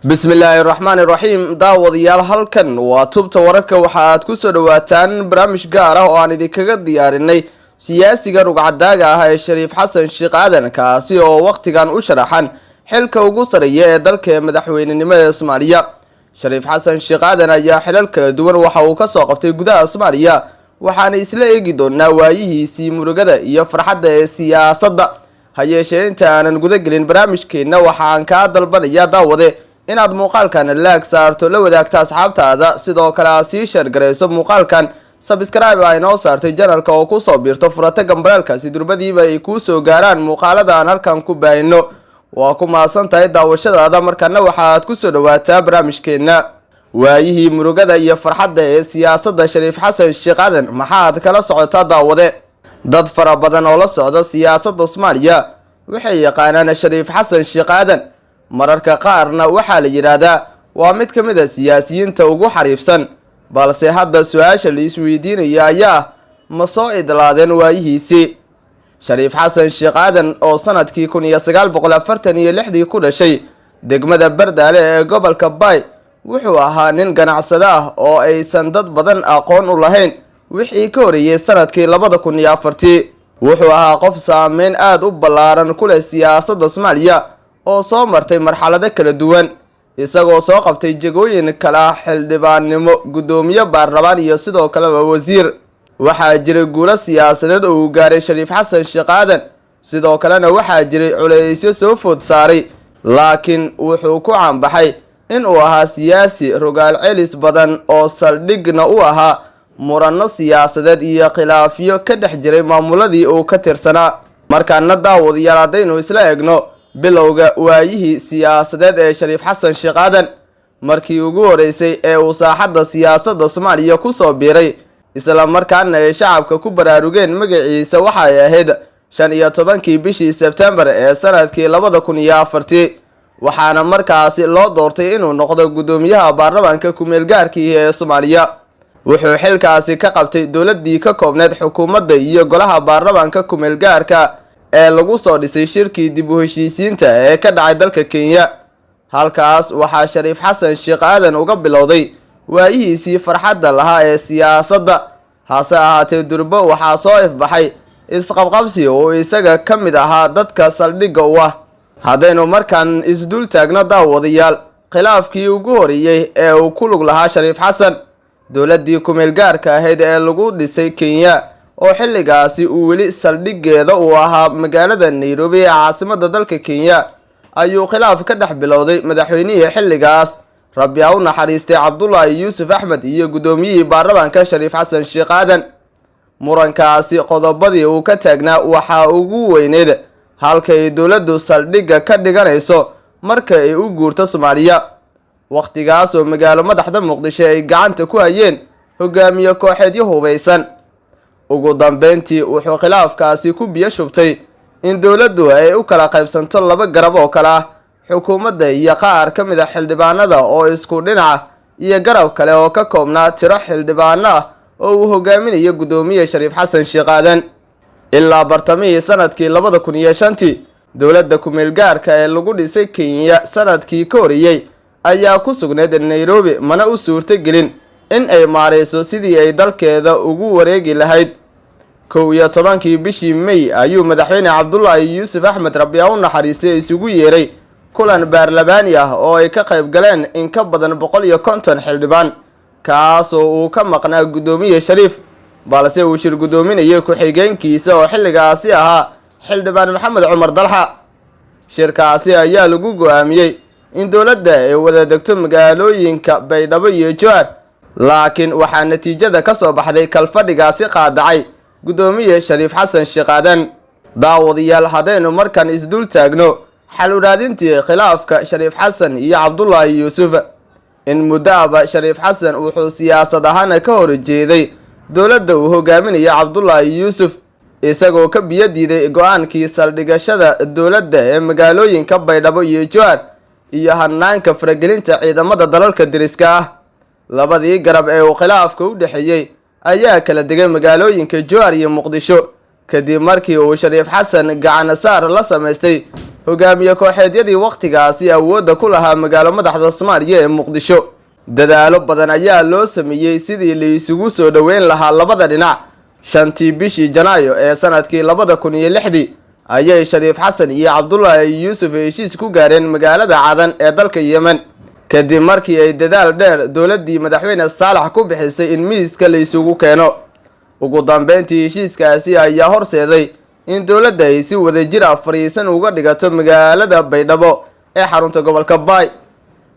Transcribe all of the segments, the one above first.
bismillaahi raxmaani raxiim daawadayaal halkan waa tubta wararka waxa aad ku soo dhawaataan barnaamij gaar ah oo aan idinkaga diyaarinay siyaasiga rugcadaaga ah ee shariif xasan sheekh aadan kaasi oo waqtigan u sharaxan xilka ugu sareeya ee dalka madaxweynenimada Soomaaliya. Shariif xasan sheekh aadan ayaa xilal kala duwan waxa uu ka soo qabtay gudaha Soomaaliya waxaana isla eegi doonaa waayihiisii murugada iyo farxadda ee siyaasadda. hayeeshee inta aanan guda gelin barnaamijkeena waxaan ka dalbanayaa daawade inaad muuqaalkan laag saarto la wadaagto asxaabtaada sidoo kale aad sii share gareyso muuqaalkan subscribe ay noo saartay channelka oo ku soo biirto furata gambaraalka si durbadiiba ay ku soo gaaraan muuqaalada aan halkan ku baahino. waa ku maasan tahay daawashadaada markana waxaad ku soo dhawaataa barnaamijkeena waayihii murugada iyo farxadda ee siyaasadda Shariif Xasan Sheekh Aadan maxaad kala socotaa daawade. dad fara badan oo la socda siyaasadda Soomaaliya waxay yaqaanaan Shariif Xasan Sheekh Aadan mararka qaarna waxaa la yiraahdaa waa mid ka mid ah siyaasiyiinta ugu xariifsan balse hadda su'aasha la isweydiinayo ayaa ma soo idlaadeen waayihiisii. Shariif Xasan Sheekh Aadan oo sanadkii 1946 ku dhashay degmada Bardaale ee gobolka Bay wuxuu ahaa nin ganacsade ah oo aysan dad badan aqoon u lahayn wixii ka horeeyay sanadkii 2004. wuxuu ahaa qof saameyn aad u ballaaran ku leh siyaasadda Soomaaliya oo soo martay marxalado kala duwan isagoo soo qabtay jagooyin kala xildhibaannimo gudoomiye baarlamaan iyo sidoo kale wasiir. waxaa jiray guulo siyaasadeed oo uu gaaray Shariif Xasan Sheekh Aadan sidoo kalena waxaa jiray culeysyo soo food saaray laakiin wuxuu ku caanbaxay in uu ahaa siyaasi rogaal celis badan oo saldhigna u ahaa murano siyaasadeed iyo khilaafyo ka dhex jiray maamuladii uu ka tirsanaa. markaana daawadayaal haddaynu isla eegno bilowga waayihii siyaasadeed ee Shariif Xasan Sheekh Aadan markii ugu horeysay ee uu saaxadda siyaasadda Soomaaliya ku soo biiray isla markaana ay shacabka ku baraarugeen magaciisa waxay ahayd 15kii bishii Sebtembar ee sanadkii 2004 waxaana markaasi loo doortay inuu noqdo gudoomiyaha baarlamaanka ku-meel gaarkii ee Soomaaliya. wuxuu xilkaasi ka qabtay dowladii ka koobneed xukuumadda iyo golaha baarlamaanka ku-meel gaarka ee lagu soo dhisay shirkii dib u heshiisiinta ee ka dhacay dalka Kenya. halkaas waxaa Shariif Xasan Sheekh Aadan uga bilowday waayihiisii farxadda lahaa ee siyaasadda. hase ahaatee durbo waxaa soo ifbaxay isqabqabsi oo isaga ka mid ahaa dadka saldhigga u ah. haddaynu markaan isdul taagno daawadayaal khilaafkii ugu horeeyay ee uu ku lug lahaa Shariif Xasan dowladii ku-meel gaarka ahayd ee lagu dhisay Kenya oo xilligaasi uu weli saldhiggeeda uu ahaa magaalada Nairobi ee caasimadda dalka Kenya ayuu khilaaf ka dhex bilowday madaxweynihii xilligaas Rabbi ha u naxariistay Cabdullaahi Yuusuf Axmed iyo gudoomiyihii baarlamaanka Shariif Xasan Sheekh Aadan. murankaasi qodobadii uu ka taagnaa waxaa ugu weyneed halka ay dowladdu saldhigga ka dhiganayso marka ay u guurto Soomaaliya. waqtigaas oo magaalo madaxda Muqdisho ay gacanta ku hayeen hogaamiye kooxeedyo hubeysan. ugu dambeyntii wuxuu khilaafkaasi ku biyo shubtay in dowladdu ay u kala qaybsanto laba garab oo kala ah xukuumadda iyo qaar ka mid ah xildhibaanada oo isku dhinac iyo garab kale oo ka koobnaa tiro xildhibaano ah oo uu hogaaminayo gudoomiye Shariif Xasan Sheekh Aadan. ilaa bartamihii sanadkii 2005 dowladda ku-meel gaarka ee lagu dhisay Kenya sanadkii ka horeeyay ayaa ku sugnayd Nairobi mana u suurtagelin in ay maareyso sidii ay dalkeeda ugu wareegi lahayd. 11kii bishii May ayuu madaxweyne Cabdullaahi Yuusuf Axmed Rabbi ha u naxariistay isugu yeeray kulan baarlamaani ah oo ay ka qayb galeen in ka badan 150 xildhibaan kaas oo uu ka maqnaa gudoomiye Shariif balse uu shir gudoominayay ku-xigeenkiisa oo xilligaasi ahaa xildhibaan Maxamed Cumar Dalxa. shirkaasi ayaa lagu go'aamiyay in dowladda ay wada degto magaalooyinka Baydhabo iyo Jowhar laakiin waxaa natiijada ka soo baxday kalfadhigaasi qaadacay gudoomiye Shariif Xasan Sheekh Aadan. daawadayaal haddaynu markaan isdul taagno xal u raadintii khilaafka Shariif Xasan iyo Cabdullaahi Yuusuf in muddaaba Shariif Xasan wuxuu siyaasad ahaan ka horjeeday dowladda uu hogaaminayo Cabdullaahi Yuusuf isagoo ka biyo diiday go'aankii saldhigashada dowladda ee magaalooyinka Baydhabo iyo Jowhar iyo hanaanka faragelinta ciidamada dalalka deriska ah. labadii garab ee uu khilaafka u dhaxeeyay ayaa kala degay magaalooyinka Jowhar iyo Muqdisho kadib markii uu Shariif Xasan gacan saar la sameystay hogaamiye kooxeedyadii wakhtigaasi awoodda ku lahaa magaalo madaxda Soomaaliya ee Muqdisho. Dadaalo badan ayaa loo sameeyay sidii la isugu soo dhaweyn lahaa labada dhinac. 5tii bishii Janaayo ee sanadkii 2006 ayay Shariif Xasan iyo Cabdullaahi Yuusuf heshiis ku gaareen magaalada Cadan ee dalka Yemen, kadib markii ay dadaal dheer dowladii madaxweyne Saalax ku bixisay in miiska la isugu keeno. Ugu dambeyntii heshiiskaasi ayaa horseeday in dowladda ay si wadajir ah fariisan uga dhigato magaalada Baydhabo ee xarunta gobolka Baay.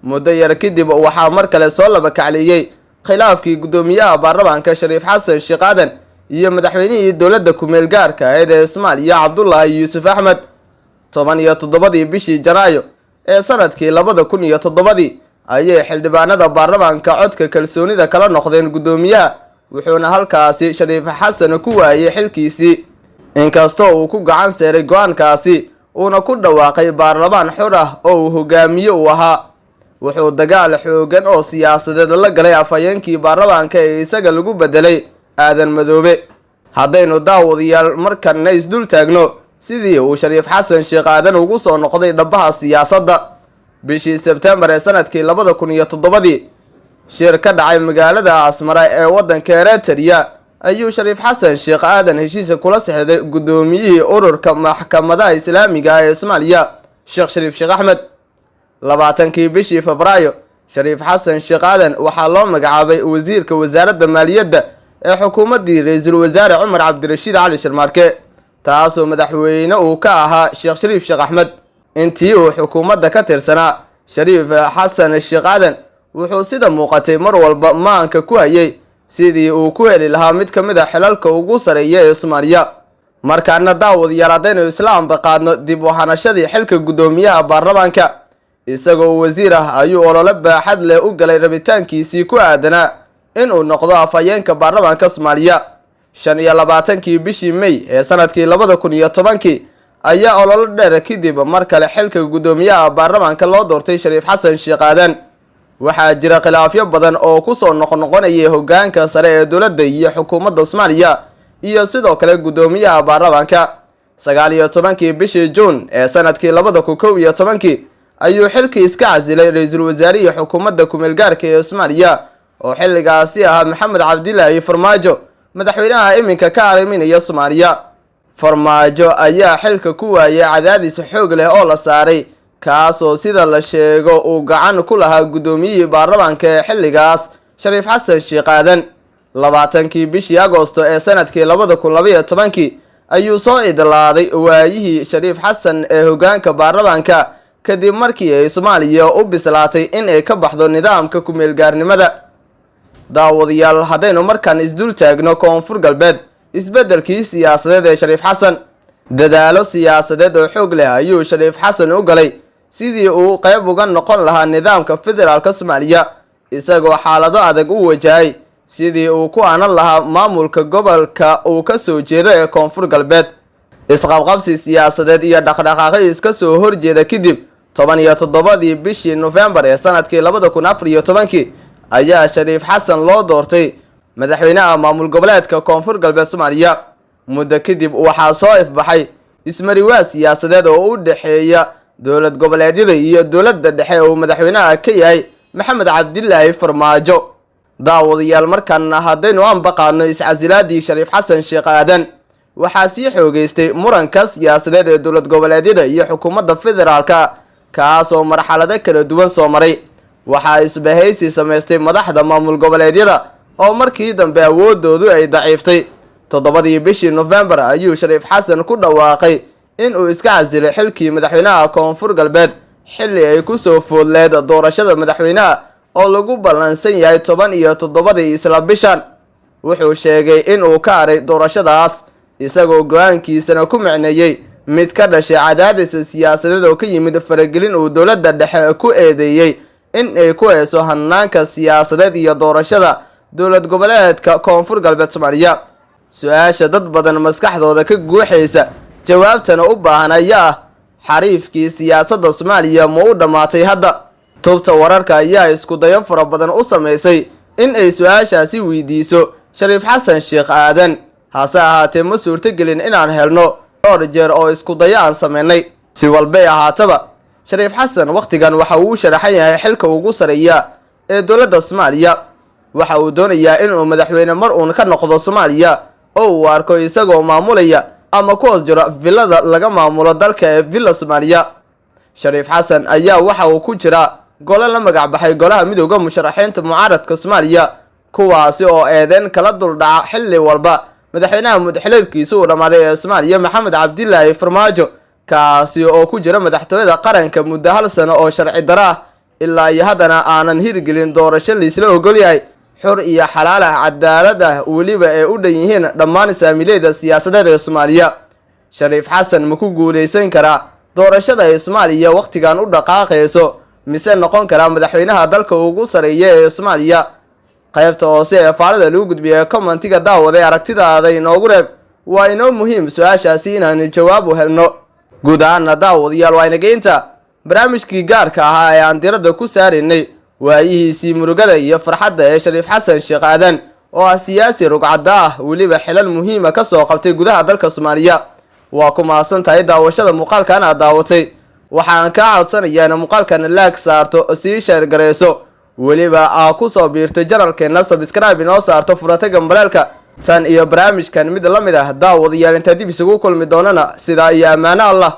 Muddo yar kadib waxaa mar kale soo laba kacliyay khilaafkii gudoomiyaha baarlamaanka Shariif Xasan Sheekh Aadan iyo madaxweynihii dowladda ku meel gaarka ah ee Soomaaliya Cabdullaahi Yuusuf Axmed. 17 bishii Janaayo ee sanadkii 2007 ayay xildhibaanada baarlamaanka codka kalsoonida kala noqdeen gudoomiyaha, wuxuuna halkaasi Shariif Xasan ku waayay xilkiisii. Inkastoo uu ku gacan saaray go'aankaasi uuna ku dhawaaqay baarlamaan xor ah oo uu hogaamiye u ahaa, wuxuu dagaal xoogan oo siyaasadeed la galay afhayeenkii baarlamaanka ee isaga lagu bedelay Aadan Madoobe. Haddaynu daawadayaal markanna isdul taagno sidii uu Shariif Xasan Sheekh Aadan ugu soo noqday dhabaha siyaasadda. Bishii Sebtembar ee sanadkii 2007 shir ka dhacay magaalada Asmara ee waddanka Eritrea ayuu Shariif Xasan Sheekh Aadan heshiis kula saxiixday gudoomiyihii ururka maxkamadaha Islaamiga ee Soomaaliya Sheekh Shariif Sheekh Axmed. 20kii bishii Febraayo Shariif Xasan Sheekh Aadan waxaa loo magacaabay wasiirka wasaaradda maaliyadda ee xukuumaddii ra'iisul wasaare Cumar Cabdirashiid Cali Sharmaarke, taasoo madaxweyne uu ka ahaa Sheekh Shariif Sheekh Axmed. intii uu xukuumadda ka tirsanaa Shariif Xasan Sheekh Aadan wuxuu sida muuqatay mar walba maanka ku hayay sidii uu ku heli lahaa mid ka mid ah xilalka ugu sareeya ee Soomaaliya. Markaana daawadayaal haddaynu islaam qaadno dib u hanashadii xilka gudoomiyaha baarlamaanka, isagoo wasiir ah ayuu olole baaxad leh u galay rabitaankiisii ku aadanaa inuu noqdo afhayeenka baarlamaanka Soomaaliya. 25kii bishii May ee sanadkii 2010 ayaa olole dheer kadib mar kale xilka gudoomiyaha baarlamaanka loo doortay Shariif Xasan Sheekh Aadan. Waxaa jira khilaafyo badan oo ku soo noqnoqonayay hoggaanka sare ee dowladda iyo xukuumadda Soomaaliya iyo sidoo kale gudoomiyaha baarlamaanka. 19kii bishii Juun ee sanadkii 2011 ayuu xilkii iska casilay ra'iisul wasaarihi xukuumadda ku meel gaarka ee Soomaaliya oo xilligaasi ahaa Maxamed Cabdilaahi Farmaajo, madaxweynaha iminka ka arriminaya Soomaaliya. Farmaajo ayaa xilka ku waayay cadaadis xoog leh oo la saaray, kaasoo sida la sheego uu gacan ku lahaa gudoomiyihii baarlamaanka ee xilligaas Shariif Xasan Sheekh Aadan. 20kii bishii Agoosto ee sanadkii 2012 ayuu soo idlaaday waayihii Shariif Xasan ee hoggaanka baarlamaanka kadib markii ay Soomaaliya u bislaatay in ay ka baxdo nidaamka ku meel gaarnimada. daawadayaal haddaynu markan isdul taagno Koonfur Galbeed, isbeddelkii siyaasadeed ee Shariif Xasan. Dadaalo siyaasadeed oo xoog leh ayuu Shariif Xasan u galay sidii uu qayb uga noqon lahaa nidaamka federaalka Soomaaliya, isagoo xaalado adag u wajahay sidii uu ku aanan lahaa maamulka gobolka uu ka soo jeedo ee Koonfur Galbeed. Isqabqabsi siyaasadeed iyo dhaqdhaqaaqyo iska soo horjeeda kadib 17 bishii November ee sanadkii 2014 ayaa Shariif Xasan loo doortay madaxweynaha maamul goboleedka Koonfur Galbeed Soomaaliya. Muddo kadib waxaa soo ifbaxay ismariwaa siyaasadeed oo u dhaxeeya dowlad goboleedyada iyo dowladda dhexe oo madaxweynaha ka yahay Maxamed Cabdilaahi Farmaajo. daawadayaal markan haddaynu anbaqaadno iscasilaadii Shariif Xasan Sheekh Aadan, waxaa sii xoogeystay muranka siyaasadeed ee dowlad goboleedyada iyo xukuumadda federaalka, kaasoo marxalado kala duwan soo maray. waxaa isbahaysi samaystay madaxda maamul goboleedyada oo markii dambe awoodoodu ay daciiftay. 7 bishii November ayuu Shariif Xasan ku dhawaaqay in uu iska casilay xilkii madaxweynaha Koonfur Galbeed xilli ay ku soo foodleed doorashada madaxweynaha oo lagu ballansan yahay 17 isla bishan. Wuxuu sheegay in uu ka aray doorashadaas, isagoo go'aankiisana ku micneeyay mid ka dhashay cadaadis siyaasadeed oo ka yimid faragelin uu dowladda dhexe ku eedeeyay in ay ku hayso hannaanka siyaasadeed iyo doorashada dowlad goboleedka Koonfur Galbeed Soomaaliya. Su'aasha dad badan maskaxdooda ka guuxaysa jawaabtana u baahan ayaa xariifkii siyaasadda Soomaaliya ma u dhamaatay hadda? Tubta wararka ayaa isku dayo fara badan u sameysay in ay su'aashaasi weydiiso Shariif Xasan Sheekh Aadan, hase ahaatee ma suurtagelin inaan helno dhowr jeer oo isku dayo aan sameynay. si walbay ahaataba shariif xasan wakhtigan waxa uu u sharaxan yahay xilka ugu sareeya ee dowladda Soomaaliya. waxa uu doonayaa inuu madaxweyne mar uun ka noqdo Soomaaliya oo uu arko isagoo maamulaya ama ku hoos jira villada laga maamulo dalka ee Villa Soomaaliya. shariif xasan ayaa waxa uu ku jira gole la magac baxay golaha midowga musharaxiinta mucaaradka Soomaaliya, kuwaasi oo eedeyn kala dul dhaca xilli walba madaxweynaha mudxiliedkiisa uu dhamaaday ee Soomaaliya Maxamed Cabdilaahi Farmaajo, kaasi oo ku jira madaxtooyada qaranka muddo hal sano oo sharci darro ah ilaa iyo haddana aanan hirgelin doorasho la isla ogol yahay xur iyo xalaal ah, cadaalad ah, weliba ay u dhan yihiin dhammaan saamiilayda siyaasadeed ee Soomaaliya. shariif xasan ma ku guuleysan karaa doorashada ay Soomaaliya wakhtigan u dhaqaaqayso mise noqon karaa madaxweynaha dalka ugu sareeya ee Soomaaliya? qaybta hoose ee faalada lagu gudbiyay commentiga daawaday aragtidaada inoogu reeb. waa inoo muhiim su'aashaasi inaan jawaab u helno. guud ahaan daawadayaal waa inageynta barnaamijkii gaarka ahaa ee aan diradda ku saarinay waayihiisii murugada iyo farxadda ee shariif xasan sheekh aadan oo ah siyaasi rugcadda ah, weliba xilal muhiima ka soo qabtay gudaha dalka Soomaaliya. waa ku mahadsan tahay daawashada muuqaalkan aad daawatay. waxaan kaa codsanayaa in muuqaalkan like saarto, sii share gareyso, weliba aa ku soo biirto channelkeena subscribe inoo saarto furata gambaleelka. tan iyo barnaamijkan mid la mid ah daawadayaal inta dib isugu kulmi doonana sidaa iyo amaano Allah.